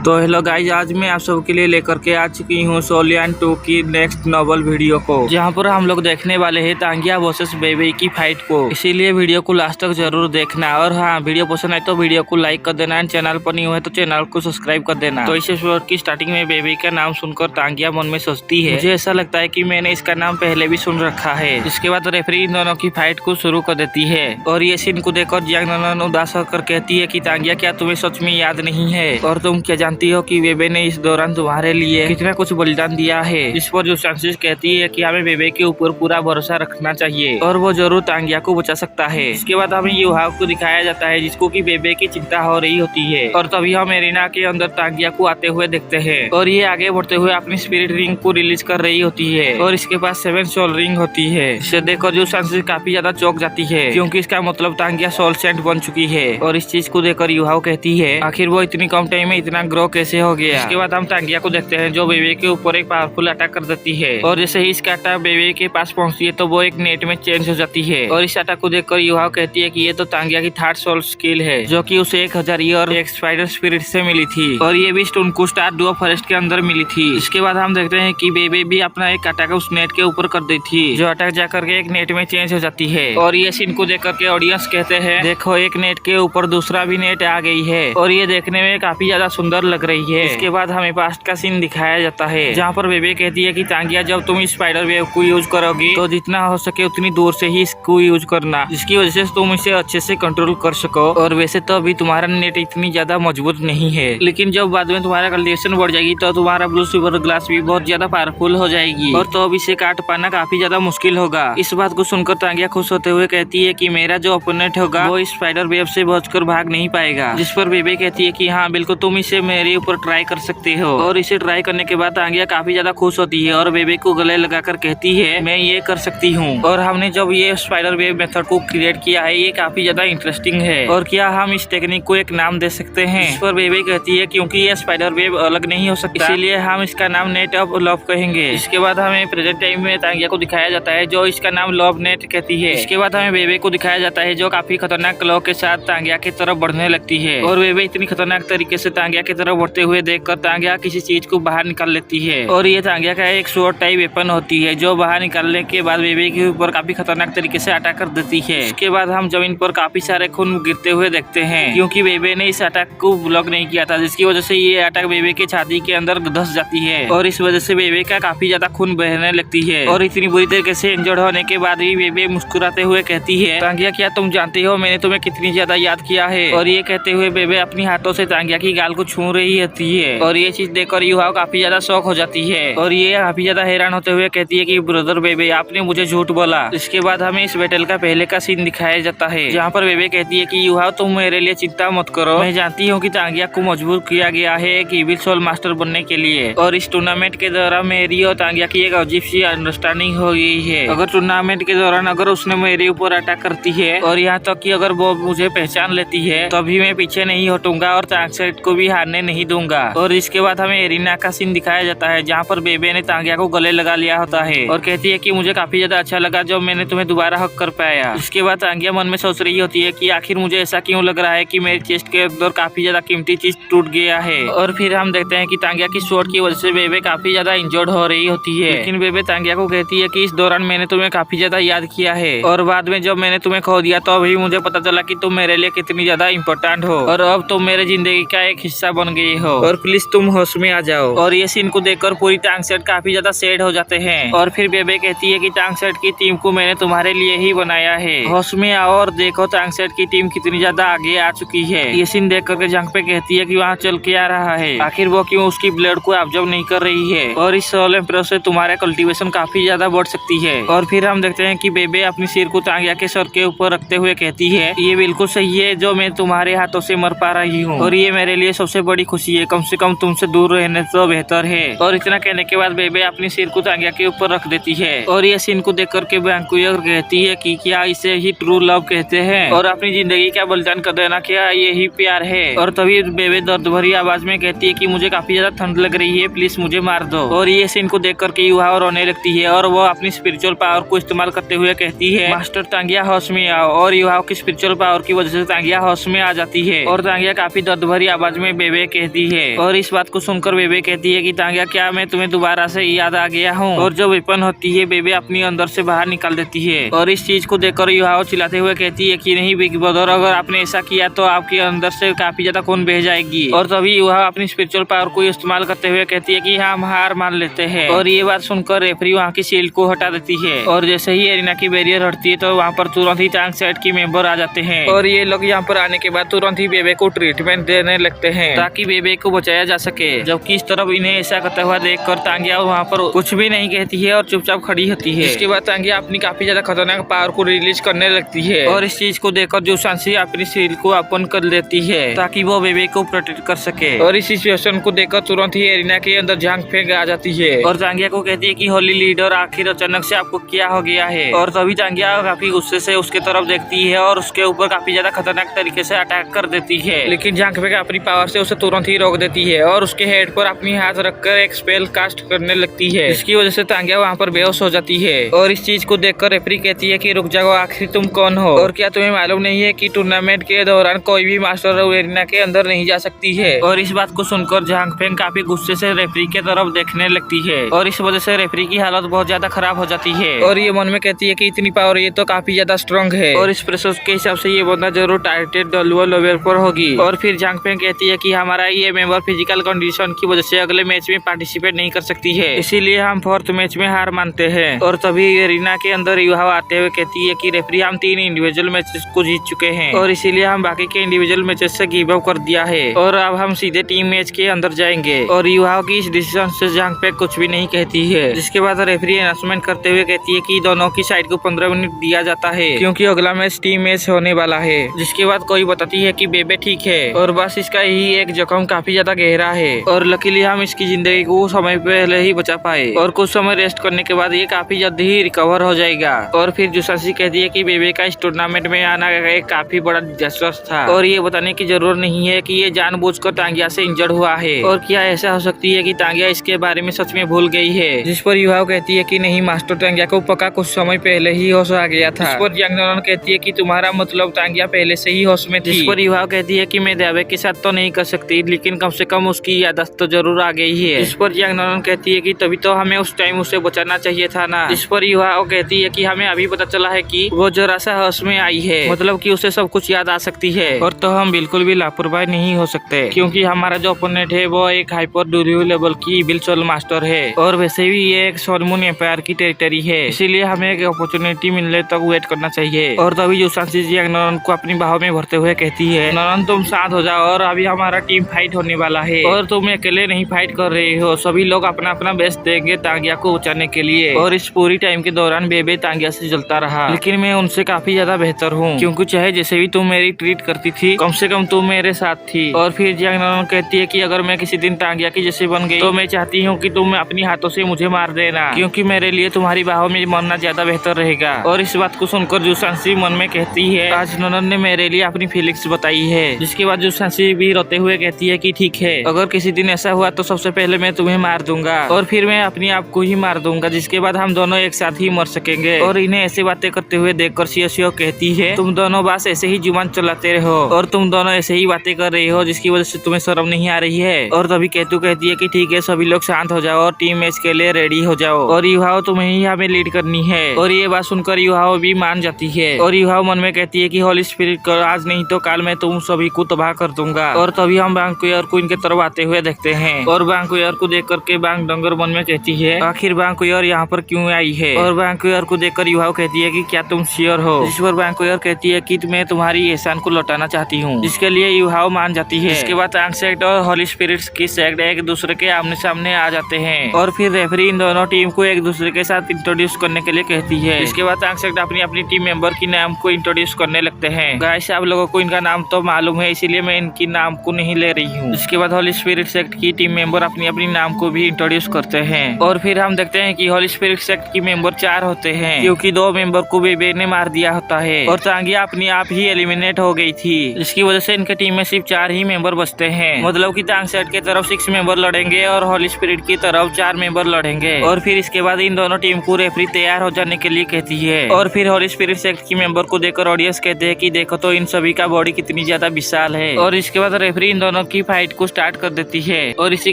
तो hello guys, आज मैं आप सबके लिए लेकर के आ चुकी हूँ सोलियन 2 की नेक्स्ट नॉवल वीडियो को, जहाँ पर हम लोग देखने वाले हैं तांगिया वर्सेस बेबे की फाइट को। इसीलिए वीडियो को लास्ट तक जरूर देखना। और हाँ, वीडियो पसंद आए तो वीडियो को लाइक कर देना। चैनल पर नहीं हुए तो चैनल को सब्सक्राइब कर देना। तो इस एपिसोड की स्टार्टिंग में बेबे का नाम सुनकर तांगिया मन में सोचती है, मुझे ऐसा लगता है कि मैंने इसका नाम पहले भी सुन रखा है। इसके बाद रेफरी इन दोनों की फाइट को शुरू कर देती है और ये सीन को देखकर जियांग ननन उदास होकर कहती है कि तांगिया, क्या तुम्हें सच में याद नहीं है? और तुम क्या जानती हो कि बेबे ने इस दौरान तुम्हारे लिए कितना कुछ बलिदान दिया है? इस पर जो फ्रांसिस कहती है कि हमें बेबे के ऊपर पूरा भरोसा रखना चाहिए और वो जरूर तांगिया को बचा सकता है। इसके बाद हमें युहाव को दिखाया जाता है जिसको कि बेबे की चिंता हो रही होती है। और तभी हम एरिना के अंदर तांगिया को आते हुए देखते हैं और ये आगे बढ़ते हुए अपनी स्पिरिट रिंग को रिलीज कर रही होती है और इसके पास 7 सोल रिंग होती है। इसे देखकर जो फ्रांसिस काफी ज्यादा चौंक जाती है क्योंकि इसका मतलब तांगिया सोल सेंट बन चुकी है। और इस चीज को देखकर युहाव कहती है, आखिर वो इतनी कम टाइम में इतना ग्रो कैसे हो गया? इसके बाद हम तांगिया को देखते हैं जो बेबे के ऊपर एक पावरफुल अटैक कर देती है और जैसे ही इसका अटैक बेबे के पास पहुंचती है तो वो एक नेट में चेंज हो जाती है। और इस अटैक को देखकर युहाव कहती है कि ये तो तांगिया की 3rd सोल स्किल है जो कि उसे 1000 ईयर एक स्पाइडर स्पिरिट से मिली थी और ये भी उनको स्टार डुओ फॉरेस्ट के अंदर मिली थी। इसके बाद हम देखते हैं कि बेबे भी अपना एक अटैक उस नेट के ऊपर कर दी थी जो अटैक जाकर के एक नेट में चेंज हो जाती है। और ये सीन को देख करके ऑडियंस कहते हैं, देखो एक नेट के ऊपर दूसरा भी नेट आ गई है और ये देखने में काफी ज्यादा सुंदर लग रही है। इसके बाद हमें पास्ट का सीन दिखाया जाता है जहाँ पर बेबे कहती है कि तांगिया, जब तुम स्पाइडर वेव को यूज करोगी तो जितना हो सके उतनी दूर से ही इसको यूज करना, जिसकी वजह से तुम इसे अच्छे से कंट्रोल कर सको। और वैसे तो अभी तुम्हारा नेट इतनी ज्यादा मजबूत नहीं है, लेकिन जब बाद में तुम्हारा कल्टिवेशन बढ़ जाएगी तो तुम्हारा ब्लू सुपर ग्लास भी बहुत ज्यादा पावरफुल हो जाएगी और तो अब इसे काट पाना काफी ज्यादा मुश्किल होगा। इस बात को सुनकर तांगिया खुश होते हुए कहती है कि मेरा जो ओपोनेंट होगा वो स्पाइडर वेव से बचकर भाग नहीं पाएगा। जिस पर बेबे कहती है कि हाँ बिल्कुल, तुम इसे मेरे ऊपर ट्राई कर सकते हो। और इसे ट्राई करने के बाद तांगिया काफी ज्यादा खुश होती है और बेबे को गले लगाकर कहती है, मैं ये कर सकती हूँ। और हमने जब ये स्पाइडर वेव मेथड को क्रिएट किया है ये काफी ज्यादा इंटरेस्टिंग है और क्या हम इस टेक्निक को एक नाम दे सकते हैं? इस पर बेबे कहती है क्योंकि ये स्पाइडर वेव अलग नहीं हो सकता, इसीलिए हम इसका नाम नेट ऑफ लव कहेंगे। इसके बाद हमें प्रेजेंट टाइम में तांगिया को दिखाया जाता है जो इसका नाम लव नेट कहती है। इसके बाद हमें बेबे को दिखाया जाता है जो काफी खतरनाक क्लॉ के साथ तांगिया की तरफ बढ़ने लगती है और बेबे इतनी खतरनाक तरीके से तांगिया की तरफ बढ़ते हुए देखकर तांगिया किसी चीज को बाहर निकाल लेती है और ये तांगिया का एक शॉर्ट टाइप वेपन होती है जो बाहर निकालने के बाद बेबे के ऊपर काफी खतरनाक तरीके से अटैक कर देती है। इसके बाद हम जमीन पर काफी सारे खून गिरते हुए देखते हैं क्योंकि बेबे ने इस अटैक को ब्लॉक नहीं किया था, जिसकी वजह से ये अटैक बेबे के छाती के अंदर धस जाती है और इस वजह से बेबे का काफी ज्यादा खून बहने लगती है। और इतनी बुरी तरीके से इंजर्ड होने के बाद भी बेबे मुस्कुराते हुए कहती है, तांगिया, क्या तुम जानती हो मैंने तुम्हें कितनी ज्यादा याद किया है? और ये कहते हुए बेबे अपनी हाथों से तांगिया की गाल को छू रही होती है और ये चीज देखकर युहाव काफी ज्यादा शौक हो जाती है और ये काफी ज्यादा हैरान होते हुए कहती है कि ब्रदर बेबे, आपने मुझे झूठ बोला। इसके बाद हमें इस बैटल का पहले का सीन दिखाया जाता है जहाँ पर बेबे कहती है कि युहाव, तुम मेरे लिए चिंता मत करो, मैं जानती हूँ कि तांगिया को मजबूर किया गया है एक इविल सोल मास्टर बनने के लिए और इस टूर्नामेंट के दौरान मेरी और तांगिया की एक अजीब सी अंडरस्टैंडिंग हो गई है। अगर टूर्नामेंट के दौरान अगर उसने मेरे ऊपर अटैक करती है और यहाँ तक कि अगर वो मुझे पहचान लेती है तो अभी मैं पीछे नहीं हटूंगा और तांगसेट को भी हारने नहीं दूंगा। और इसके बाद हमें एरिना का सीन दिखाया जाता है जहाँ पर बेबे ने तांगिया को गले लगा लिया होता है और कहती है कि मुझे काफी ज्यादा अच्छा लगा जब मैंने तुम्हें दोबारा हक कर पाया। इसके बाद तांगिया मन में सोच रही होती है कि आखिर मुझे ऐसा क्यों लग रहा है कि मेरी चेस्ट के अंदर काफी ज्यादा कीमती चीज टूट गया है। और फिर हम देखते हैं कि तांगिया की शॉट की वजह से बेबे काफी ज्यादा इंजर्ड हो रही होती है, लेकिन बेबे तांगिया को कहती है कि इस दौरान मैंने तुम्हें काफी ज्यादा याद किया है और बाद में जब मैंने तुम्हें खो दिया तो अभी मुझे पता चला कि तुम मेरे लिए कितनी ज्यादा इम्पोर्टेंट हो और अब तुम मेरे जिंदगी का एक हिस्सा बन गई हो और प्लीज तुम होश में आ जाओ। और ये सीन को देखकर पूरी टांगसेट काफी ज्यादा सैड हो जाते हैं और फिर बेबे कहती है कि टांगसेट की टीम को मैंने तुम्हारे लिए ही बनाया है, होश में आओ और देखो टांगसेट की टीम कितनी ज्यादा आगे आ चुकी है। ये सीन देख करके जंग पे कहती है कि वहाँ चल के आ रहा है, आखिर वो क्यों उसकी ब्लड को ऑब्जर्व नहीं कर रही है और इस सोल एम्परर से तुम्हारा कल्टीवेशन काफी ज्यादा बढ़ सकती है। और फिर हम देखते हैं कि बेबे अपनी सिर को तांगिया के सर के ऊपर रखते हुए कहती है, ये बिल्कुल सही है जो मैं तुम्हारे हाथों से मर पा रही हूँ और ये मेरे लिए सबसे बड़ी खुशी है, कम से कम तुमसे दूर रहने तो बेहतर है। और इतना कहने के बाद बेबे अपनी सिर को तांगिया के ऊपर रख देती है और ये सीन को देख करके बैंकुयर कहती है कि क्या इसे ही ट्रू लव कहते हैं और अपनी जिंदगी का बलिदान कर देना क्या यही प्यार है। और तभी बेबे दर्द भरी आवाज में कहती है कि मुझे काफी ज्यादा ठंड लग रही है, प्लीज मुझे मार दो। और ये सीन को देख करके युहाव रोने लगती है और वो अपनी स्पिरिचुअल पावर को इस्तेमाल करते हुए कहती है, मास्टर तांगिया होश में आओ। और युहाव की स्पिरिचुअल पावर की वजह से तांगिया होश में आ जाती है और तांगिया काफी दर्द भरी आवाज में बेबे कहती है। और इस बात को सुनकर बेबे कहती है कि तांगिया क्या मैं तुम्हें दोबारा से याद आ गया हूँ। और जो वेपन होती है बेबे अपनी अंदर से बाहर निकाल देती है। और इस चीज को देखकर युहाओ चिल्लाते हुए कहती है कि नहीं बिग ब्रदर, अगर आपने ऐसा किया तो आपके अंदर से काफी ज्यादा खून बह जाएगी। और तभी युहाओ अपनी स्पिरिचुअल पावर को इस्तेमाल करते हुए कहती है कि हम हार मान लेते हैं। और ये बात सुनकर रेफरी वहाँ की शील्ड को हटा देती है। और जैसे ही एरिना की बैरियर हटती है तो वहाँ पर तुरंत ही टैंक सेट की मेंबर आ जाते हैं। और ये लोग यहाँ पर आने के बाद तुरंत ही बेबे को ट्रीटमेंट देने लगते हैं ताकि बेबे को बचाया जा सके। जबकि इस तरफ इन्हें ऐसा करता हुआ देखकर तांगिया वहाँ पर कुछ भी नहीं कहती है और चुपचाप खड़ी होती है। इसके बाद तांगिया अपनी काफी ज्यादा खतरनाक पावर को रिलीज करने लगती है। और इस चीज को देखकर जूसांशी अपनी शील्ड को ओपन कर लेती है ताकि वो बेबे को प्रोटेक्ट कर सके। और इस सिचुएशन को देखकर तुरंत ही एरिना के अंदर झांक फेंक आ जाती है और तांगिया को कहती है कि होली लीडर आखिर अचानक से आपको क्या हो गया है। और तभी तांगिया काफी गुस्से से उसके तरफ देखती है और उसके ऊपर काफी ज्यादा खतरनाक तरीके से अटैक कर देती है। लेकिन झांक फेंक अपनी पावर से उसे तुरंत ही रोक देती है और उसके हेड पर अपनी हाथ रखकर एक स्पेल कास्ट करने लगती है, जिसकी वजह से तांगिया वहाँ पर बेहोश हो जाती है। और इस चीज को देखकर रेफरी कहती है कि रुक जाओ, आखिर तुम कौन हो और क्या तुम्हें मालूम नहीं है कि टूर्नामेंट के दौरान कोई भी मास्टर एरिना के अंदर नहीं जा सकती है। और इस बात को सुनकर झांग फेंग काफी गुस्से से रेफरी के तरफ देखने लगती है और इस वजह से रेफरी की हालत बहुत ज्यादा खराब हो जाती है। और ये मन में कहती है कि इतनी पावर ये तो काफी ज्यादा स्ट्रॉन्ग है और इस प्रेशर के हिसाब से ये बंदा जरूर टारगेट लोअर लेवल पर होगी। और फिर झांग फेंग कहती है कि हमारा ये मेंबर फिजिकल कंडीशन की वजह से अगले मैच में पार्टिसिपेट नहीं कर सकती है, इसीलिए हम फोर्थ मैच में हार मानते हैं। और तभी एरिना के अंदर युवा आते हुए कहती है कि रेफरी हम 3 इंडिविजुअल मैचेस को जीत चुके हैं और इसीलिए हम बाकी के इंडिविजुअल मैचेस से गिव अप कर दिया है और अब हम सीधे टीम मैच के अंदर जाएंगे। और युवा की इस डिसीजन से झांग फेंग कुछ भी नहीं कहती है, जिसके बाद रेफरी अनाउंसमेंट करते हुए कहती है कि दोनों की साइड को 15 मिनट दिया जाता है क्योंकि अगला मैच टीम मैच होने वाला है। जिसके बाद कोई बताती है कि बेबे ठीक है और बस इसका ही एक जख्म काफी ज्यादा गहरा है और लकीली हम इसकी जिंदगी को समय पहले ही बचा पाए और कुछ समय रेस्ट करने के बाद ये काफी जल्दी ही रिकवर हो जाएगा। और फिर जूसांशी कहती है कि बेबे का इस टूर्नामेंट में आना एक काफी बड़ा डिजास्टर था और ये बताने की जरूरत नहीं है कि ये जानबूझकर तांगिया से इंजर्ड हुआ है और क्या ऐसा हो सकती है कि तांगिया इसके बारे में सच में भूल गई है। जिस पर युवा कहती है कि नहीं मास्टर, तांगिया को पक्का कुछ समय पहले ही होश आ गया था। इस पर यांग नॉन कहती है कि तुम्हारा मतलब तांगिया पहले से ही होश में थी। जिस पर युवा कहती है कि मैं दावे के साथ तो नहीं कर सकती लेकिन कम से कम उसकी याददाश्त तो जरूर आ गई है। इस पर यांग नॉन कहती है कि तभी तो हमें उस टाइम उसे बचाना चाहिए था ना। इस पर युवा कहती है कि हमें अभी पता चला है कि वो जरा सा होश में आई है, मतलब कि उसे सब कुछ याद आ सकती है और तो हम बिल्कुल भी लापरवाही नहीं हो सकते क्योंकि हमारा जो ओपोनेंट है वो एक हाइपर ड्यूरेबल लेवल की इविल सोल मास्टर है और वैसे भी ये एक सोलमून एम्पायर की टेरिटरी है, इसीलिए हमें एक अपॉर्चुनिटी मिलने तक वेट करना चाहिए। और तभी जूसांशी जी नॉन को अपनी बाहों में भरते हुए कहती है, नॉन तुम शांत हो जाओ और अभी हमारा टीम फाइट होने वाला है और तुम अकेले नहीं फाइट कर रहे हो, सभी लोग अपना अपना बेस्ट देंगे तांगिया को बचाने के लिए। और इस पूरी टाइम के दौरान बेबे तांगिया से जलता रहा लेकिन मैं उनसे काफी ज्यादा बेहतर हूँ क्योंकि चाहे जैसे भी तुम मेरी ट्रीट करती थी कम से कम तुम मेरे साथ थी। और फिर जियांग नॉन कहती है कि अगर मैं किसी दिन तांगिया की जैसे बन गई तो मैं चाहती हूँ कि तुम अपनी हाथों से मुझे मार देना क्योंकि मेरे लिए तुम्हारी बाहों में मरना ज्यादा बेहतर रहेगा। और इस बात को सुनकर जूसांशी मन में कहती है आज नॉन ने मेरे लिए अपनी फीलिंग्स बताई है। जिसके बाद जूसांशी भी रोते हुए कहती है कि ठीक है, अगर किसी दिन ऐसा हुआ तो सबसे पहले मैं तुम्हें मार दूंगा और फिर मैं अपने आप को ही मार दूंगा, जिसके बाद हम दोनों एक साथ ही मर सकेंगे। और इन्हें ऐसी बातें करते हुए देखकर शियो कहती है तुम दोनों बस ऐसे ही जुबान चलाते रहो और तुम दोनों ऐसे ही बातें कर रही हो जिसकी वजह से तुम्हें शर्म नहीं आ रही है। और तभी केतु कहती है कि ठीक है, सभी लोग शांत हो जाओ और टीम मैच के लिए रेडी हो जाओ और युवाओं तुम्हें ही हमें लीड करनी है। और ये बात सुनकर युवाओं भी मान जाती है और युवाओं मन में कहती है कि होली स्पिरिट कर आज नहीं तो कल मैं तुम सभी को तबाह कर दूंगा। और तभी हम बांकुयर को इनके तरफ आते हुए देखते हैं और बांकुयर को देख करके बांग डंगर मन में कहती है आखिर बांकुयर यहाँ पर क्यों आई है। और बांकुयर को देखकर युवाओं कहती है कि क्या तुम श्योर हो। जिस पर बांकुयर कहती है कि मैं तुम्हारी एहसान को लौटाना चाहती हूँ, जिसके लिए युवाओं मान जाती है। इसके बाद टांग सेक्ट और होली स्पिरिट्स की सेक्ट एक दूसरे के आमने सामने आ जाते हैं और फिर रेफरी इन दोनों टीम को एक दूसरे के साथ इंट्रोड्यूस करने के लिए कहती है। इसके बाद टांग सेक्ट अपनी अपनी टीम मेंबर की नाम को इंट्रोड्यूस करने लगते हैं। गाइस आप लोगों को इनका नाम तो मालूम है इसीलिए मैं इनकी नाम को नहीं ले रही हूँ। इसके बाद होली स्पिरिट सेक्ट की टीम मेंबर अपनी अपनी नाम को भी इंट्रोड्यूस करते हैं और फिर हम देखते हैं कि होली स्पिरिट सेक्ट की मेंबर 4 होते हैं क्योंकि 2 मेंबर को बेबे ने मार दिया होता है और तांगिया अपने आप ही एलिमिनेट हो गई थी, जिसकी वजह से इनके टीम में सिर्फ 4 ही मेंबर बचते हैं। मतलब कि टांग सेट की तरफ 6 मेंबर लड़ेंगे और होली स्पिरिट की तरफ 4 मेंबर लड़ेंगे। और फिर इसके बाद इन दोनों टीम को रेफरी तैयार हो जाने के लिए कहती है और फिर होली स्पिरिट सेक्ट की मेंबर को देखकर ऑडियंस कहते हैं कि देखो तो इन सभी का बॉडी कितनी ज्यादा विशाल है। और इसके बाद रेफरी इन दोनों दोनों की फाइट को स्टार्ट कर देती है और इसी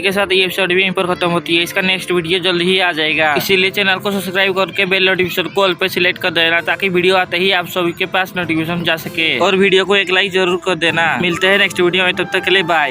के साथ ये एपिसोड भी यहीं पर खत्म होती है। इसका नेक्स्ट वीडियो जल्द ही आ जाएगा, इसीलिए चैनल को सब्सक्राइब करके बेल नोटिफिकेशन को ऑल पे सिलेक्ट कर देना ताकि वीडियो आते ही आप सभी के पास नोटिफिकेशन जा सके। और वीडियो को एक लाइक जरूर कर देना। मिलते हैं नेक्स्ट वीडियो में, तब तक के लिए बाय।